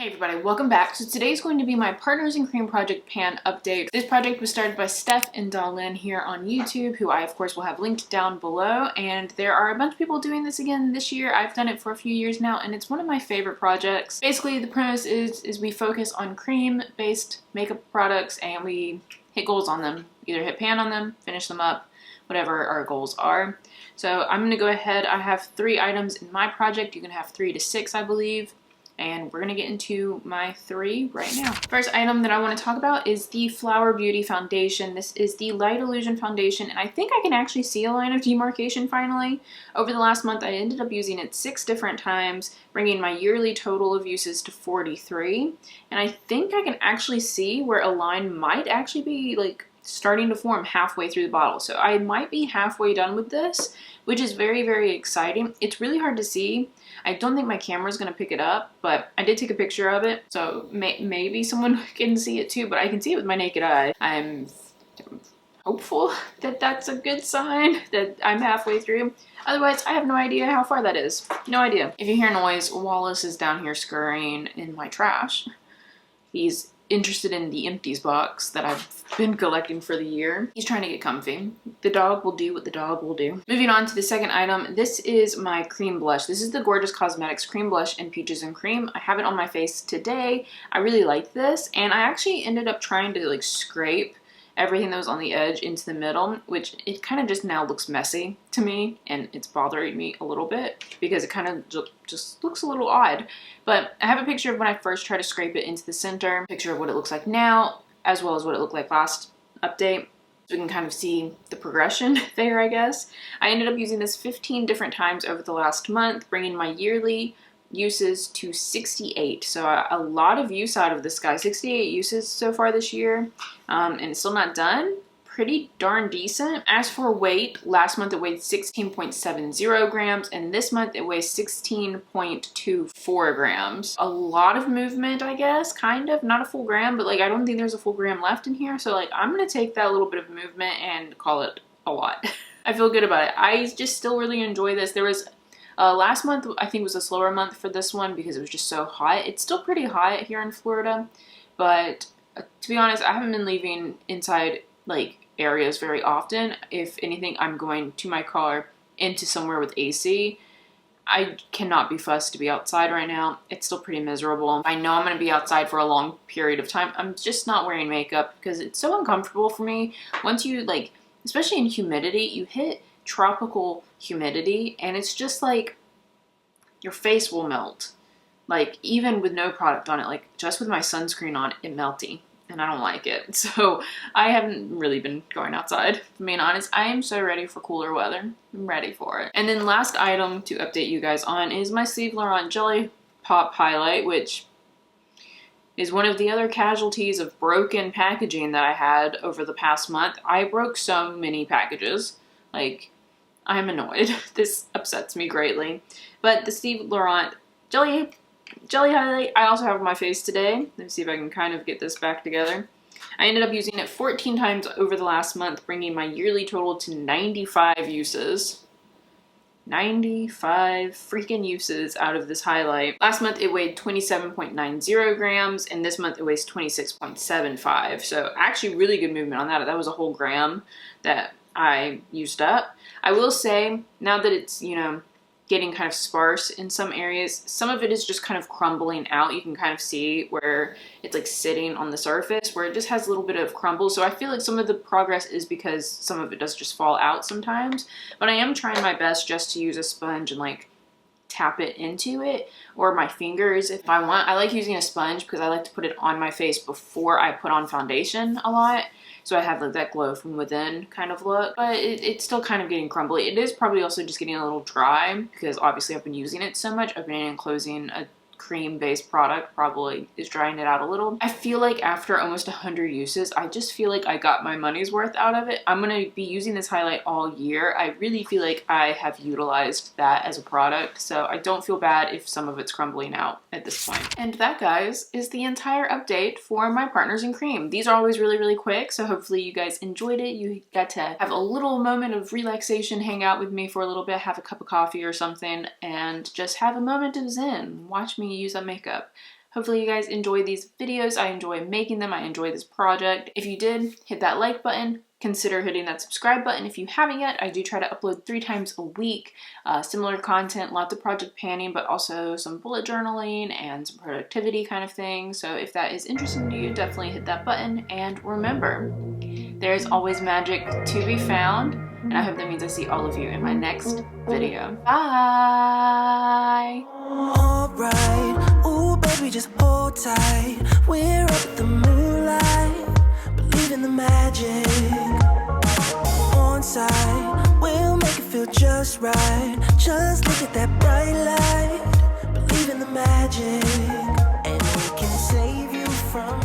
Hey everybody, welcome back. So today's going to be my Partners in Cream Project pan update. This project was started by Steph and DaLin here on YouTube, who I of course will have linked down below, and there are a bunch of people doing this again this year. I've done it for a few years now and it's one of my favorite projects. Basically the premise is we focus on cream based makeup products and we hit goals on them. Either hit pan on them, finish them up, whatever our goals are. So I'm going to go ahead. I have 3 items in my project. You can have 3 to 6 I believe. And we're gonna get into my 3 right now. First item that I wanna talk about is the Flower Beauty foundation. This is the Light Illusion foundation, and I think I can actually see a line of demarcation finally. Over the last month, I ended up using it 6 different times, bringing my yearly total of uses to 43. And I think I can actually see where a line might actually be like starting to form halfway through the bottle. So I might be halfway done with this, which is very, very exciting. It's really hard to see. I don't think my camera is going to pick it up, but I did take a picture of it, so maybe someone can see it too, but I can see it with my naked eye. I'm hopeful that that's a good sign that I'm halfway through. Otherwise, I have no idea how far that is. No idea. If you hear noise, Wallace is down here scurrying in my trash. He's interested in the empties box that I've been collecting for the year. He's trying to get comfy. The dog will do what the dog will do. Moving on to the second item, this is my cream blush. This is the Gorgeous Cosmetics cream blush in Peaches and Cream. I have it on my face today. I really like this, and I actually ended up trying to like scrape everything that was on the edge into the middle, which it kind of just now looks messy to me, and it's bothering me a little bit because it kind of just looks a little odd. But I have a picture of when I first tried to scrape it into the center, picture of what it looks like now, as well as what it looked like last update. So we can kind of see the progression there, I guess. I ended up using this 15 different times over the last month, bringing my yearly uses to 68. So a lot of use out of this guy. 68 uses so far this year, and it's still not done. Pretty darn decent. As for weight, last month it weighed 16.70 grams, and this month it weighs 16.24 grams. A lot of movement, I guess, kind of. Not a full gram, but like I don't think there's a full gram left in here, so like I'm gonna take that little bit of movement and call it a lot. I feel good about it. I just still really enjoy this. There was last month, I think, was a slower month for this one because it was just so hot. It's still pretty hot here in Florida, but to be honest, I haven't been leaving inside like areas very often. If anything, I'm going to my car into somewhere with AC. I cannot be fussed to be outside right now. It's still pretty miserable. I know I'm going to be outside for a long period of time. I'm just not wearing makeup because it's so uncomfortable for me. Once you like, especially in humidity, you hit tropical humidity and it's just like your face will melt, like even with no product on it, like just with my sunscreen on it melty, and I don't like it. So I haven't really been going outside, if I'm being honest. I am so ready for cooler weather. I'm ready for it. And then last item to update you guys on is my Steve Laurent Jelly Pop highlight, which is one of the other casualties of broken packaging that I had over the past month. I broke so many packages. Like, I'm annoyed. This upsets me greatly. But the Steve Laurent Jelly highlight I also have on my face today. Let me see if I can kind of get this back together. I ended up using it 14 times over the last month, bringing my yearly total to 95 uses. 95 freaking uses out of this highlight. Last month it weighed 27.90 grams, and this month it weighs 26.75. So actually really good movement on that. That was a whole gram that I used up. I will say, now that it's, you know, getting kind of sparse in some areas, some of it is just kind of crumbling out. You can kind of see where it's like sitting on the surface, where it just has a little bit of crumble. So I feel like some of the progress is because some of it does just fall out sometimes. But I am trying my best just to use a sponge and like tap it into it, or my fingers if I want. I like using a sponge because I like to put it on my face before I put on foundation a lot. So I have like that glow from within kind of look, but it's still kind of getting crumbly. It is probably also just getting a little dry because obviously I've been using it so much. I've been enclosing a cream-based product, probably is drying it out a little. I feel like after almost 100 uses, I just feel like I got my money's worth out of it. I'm going to be using this highlight all year. I really feel like I have utilized that as a product, so I don't feel bad if some of it's crumbling out at this point. And that, guys, is the entire update for my Partners in Cream. These are always really, really quick, so hopefully you guys enjoyed it. You got to have a little moment of relaxation, hang out with me for a little bit, have a cup of coffee or something, and just have a moment of zen. Watch me use that makeup. Hopefully you guys enjoy these videos. I enjoy making them. I enjoy this project. If you did, hit that like button. Consider hitting that subscribe button if you haven't yet. I do try to upload 3 times a week. Similar content, lots of project panning, but also some bullet journaling and some productivity kind of things. So if that is interesting to you, definitely hit that button. And remember, there is always magic to be found. And I hope that means I see all of you in my next video. Bye! Alright, ooh baby, just hold tight. We're up at the moonlight, believe in the magic. On side, we'll make it feel just right. Just look at that bright light, believe in the magic, and we can save you from